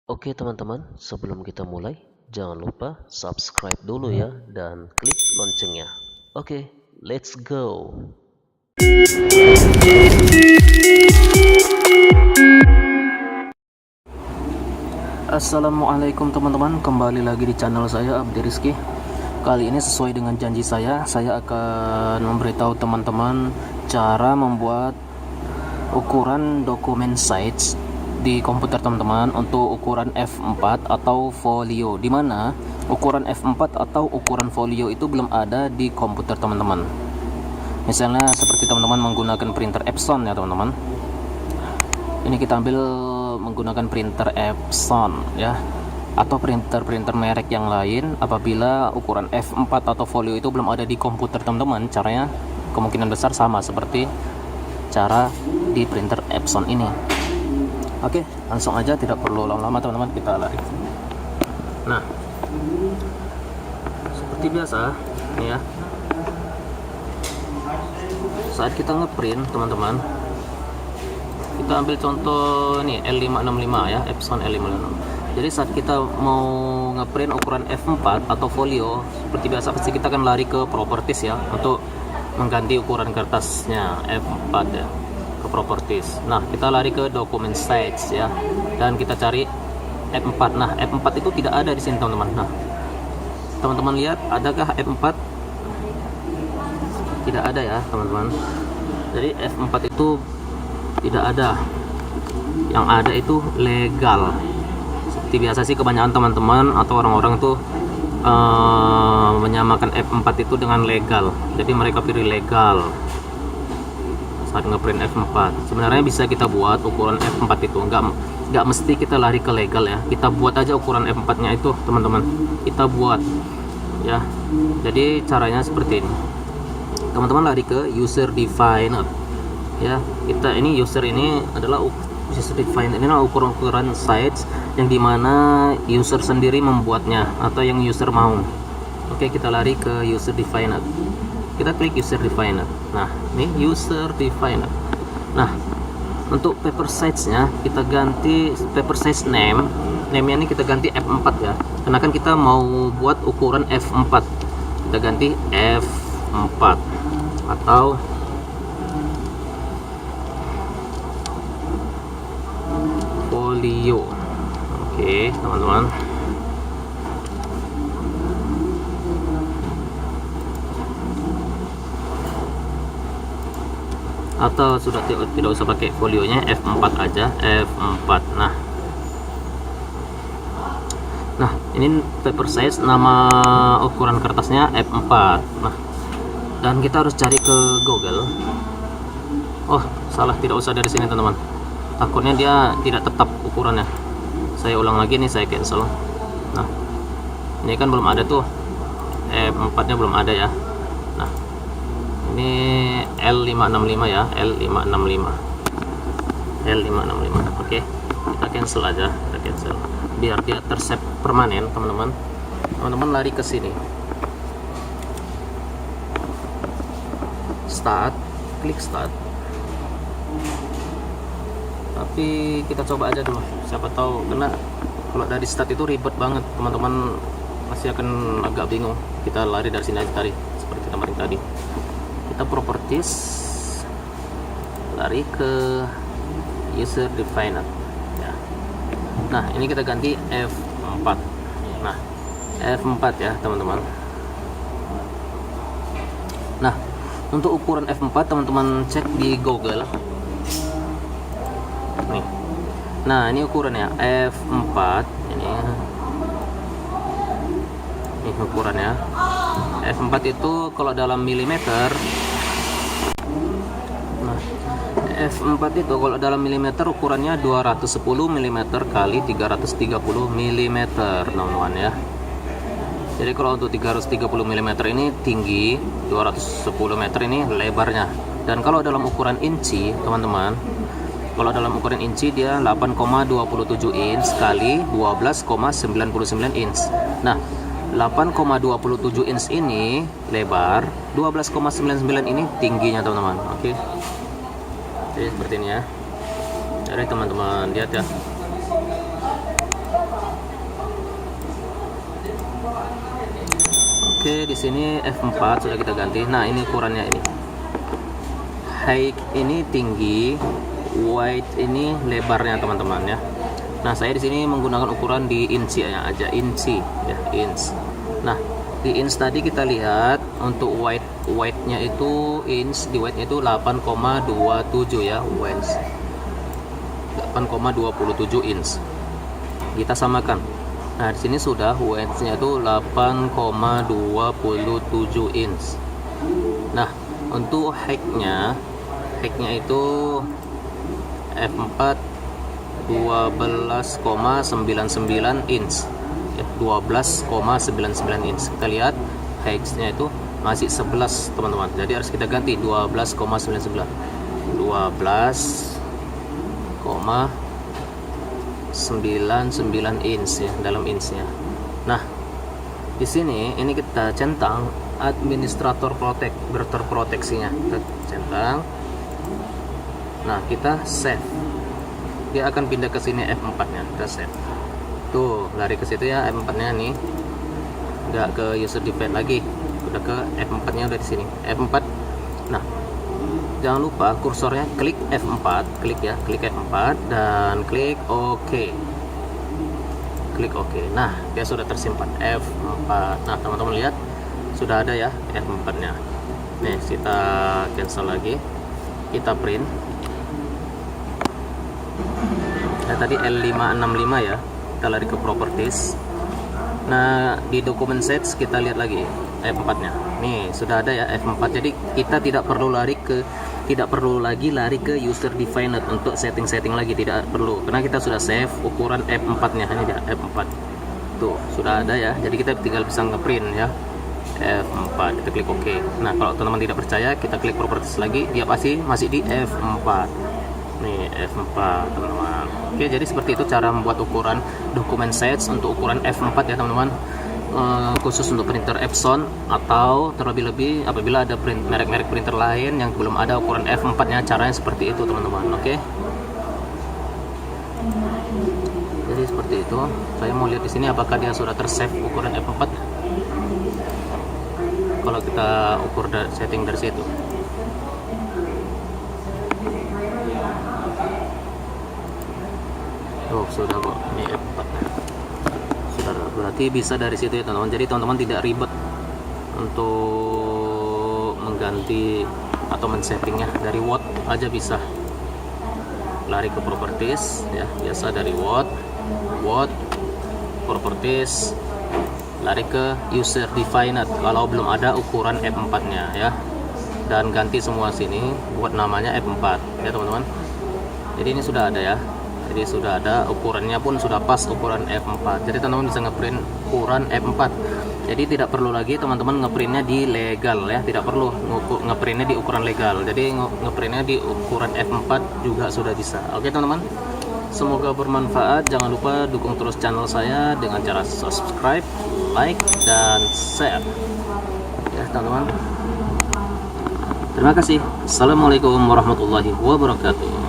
Oke teman-teman, sebelum kita mulai, jangan lupa subscribe dulu ya dan klik loncengnya. Oke, let's go. Assalamualaikum teman-teman, kembali lagi di channel saya Abdi Rizky. Kali ini sesuai dengan janji saya akan memberitahu teman-teman cara membuat ukuran dokumen size di komputer teman-teman untuk ukuran F4 atau folio, dimana ukuran F4 atau ukuran folio itu belum ada di komputer teman-teman. Misalnya seperti teman-teman menggunakan printer Epson ya teman-teman. Ini kita ambil menggunakan printer Epson ya, atau printer merek yang lain. Apabila ukuran F4 atau folio itu belum ada di komputer teman-teman, caranya kemungkinan besar sama seperti cara di printer Epson ini. Oke, langsung aja, tidak perlu lama-lama teman-teman, kita lari. Nah, seperti biasa nih ya, saat kita ngeprint teman-teman, kita ambil contoh nih L565 ya, Epson L565. Jadi saat kita mau ngeprint ukuran F4 atau folio, seperti biasa pasti kita akan lari ke properties ya, untuk mengganti ukuran kertasnya F4 ya, ke properties. Nah, kita lari ke document size ya, dan kita cari F4. Nah, F4 itu tidak ada di sini teman-teman. Nah, teman-teman lihat, adakah F4? Tidak ada ya teman-teman. Jadi F4 itu tidak ada. Yang ada itu legal. Seperti biasa sih kebanyakan teman-teman atau orang-orang tuh menyamakan F4 itu dengan legal. Jadi mereka pilih legal saat ngeprint F4. Sebenarnya bisa kita buat ukuran F4 itu, nggak mesti kita lari ke legal ya. Kita buat aja ukuran F4 nya itu teman-teman, kita buat ya. Jadi caranya seperti ini, teman-teman lari ke user defined ya. Kita ini user ini adalah user defined, ini adalah ukuran size yang dimana user sendiri membuatnya atau yang user mau. Oke, kita lari ke user defined, kita klik user defined. Nah, ini user defined. Nah, untuk paper size nya kita ganti paper size name nya ini kita ganti F4 ya, karena kan kita mau buat ukuran F4. Kita ganti F4 atau folio. Oke teman-teman, atau sudah tidak usah pakai folionya, F4 aja, F4. Nah ini paper size, nama ukuran kertasnya F4. Nah, dan kita harus cari ke Google. Oh salah, tidak usah dari sini teman-teman, takutnya dia tidak tetap ukurannya. Saya ulang lagi nih, saya cancel. Nah, ini kan belum ada tuh, F4 nya belum ada ya. Nah, ini L565 ya, L565. Oke, kita cancel aja, kita cancel biar dia tersave permanen teman-teman. Teman-teman lari ke sini, start, klik start. Tapi kita coba aja dulu, siapa tahu, karena kalau dari start itu ribet banget teman-teman, masih akan agak bingung. Kita lari dari sini aja tadi, seperti kemarin tadi. Kita properties, lari ke user defined ya. Nah, ini kita ganti F4. Nah, F4 ya teman-teman. Nah, untuk ukuran F4 teman-teman cek di Google nih. Nah, ini ukurannya F4, ini ukurannya F4 itu kalau dalam milimeter. Nah, F4 itu kalau dalam milimeter ukurannya 210 mm kali 330 mm teman-teman ya. Jadi kalau untuk 330 mm ini tinggi, 210 meter ini lebarnya. Dan kalau dalam ukuran inci teman-teman, kalau dalam ukuran inci dia 8,27 inch kali 12,99 inch. Nah, 8,27 inch ini lebar, 12,99 ini tingginya teman-teman. Oke. Jadi seperti ini ya. Jadi teman-teman lihat ya. sini F4 sudah kita ganti. Nah, ini ukurannya ini. Height ini tinggi, width ini lebarnya teman-teman ya. Nah, saya di sini menggunakan ukuran di inci ya aja, inci ya, inch. Nah, di inch tadi kita lihat untuk width-nya itu inch, di width-nya itu 8,27 ya, width. 8,27 inch. Kita samakan. Nah, di sini sudah width-nya itu 8,27 inch. Nah, untuk height-nya itu F4 12,99 inch ya, 12,99 inch. Kita lihat height-nya itu masih 11 teman-teman, jadi harus kita ganti 12,99 inch ya, dalam inch-nya. Nah, di sini ini kita centang administrator berterproteksinya, kita centang. Nah, kita save, dia akan pindah ke sini F4 nya, kita save. Tuh, lari ke situ ya, F4 nya nih nggak ke user define lagi, udah ke F4 nya, udah di sini F4. Nah, jangan lupa kursornya klik F4, klik F4 dan klik OK, klik OK. Nah, dia sudah tersimpan F4. Nah, teman-teman lihat sudah ada ya F4 nya. Nih, kita cancel lagi, kita print. Nah, tadi L565 ya, kita lari ke properties. Nah, di dokumen sets kita lihat lagi F4 nya. Nih, sudah ada ya F4. Jadi kita tidak perlu lagi lari ke user defined untuk setting lagi, tidak perlu, karena kita sudah save ukuran F4 nya. Ini dia F4 tuh sudah ada ya, jadi kita tinggal bisa ngeprint ya F4. Kita klik OK. Nah, kalau teman-teman tidak percaya, kita klik properties lagi, dia pasti masih di F4. Nih F4 teman-teman. Oke, jadi seperti itu cara membuat ukuran dokumen sets untuk ukuran F4 ya teman-teman. Khusus untuk printer Epson, atau terlebih-lebih apabila ada merek-merek printer lain yang belum ada ukuran F4 nya, caranya seperti itu teman-teman. Oke, jadi seperti itu. Saya mau lihat di sini apakah dia sudah tersave ukuran F4 kalau kita ukur setting dari situ. Oh, sudah kok, ini F4 sudah, berarti bisa dari situ ya teman-teman. Jadi teman-teman tidak ribet untuk mengganti atau men-settingnya, dari Word aja bisa. Lari ke properties ya, biasa dari Word, properties, lari ke user defined kalau belum ada ukuran F4 nya ya, dan ganti semua sini buat namanya F4 ya teman-teman. Jadi ini sudah ada ya, jadi sudah ada ukurannya pun sudah pas ukuran F4. Jadi teman-teman bisa ngeprint ukuran F4. Jadi tidak perlu lagi teman-teman ngeprintnya di legal ya, tidak perlu ngeprintnya di ukuran legal. Jadi ngeprintnya di ukuran F4 juga sudah bisa. Oke teman-teman, semoga bermanfaat. Jangan lupa dukung terus channel saya dengan cara subscribe, like, dan share ya teman-teman. Terima kasih. Assalamualaikum warahmatullahi wabarakatuh.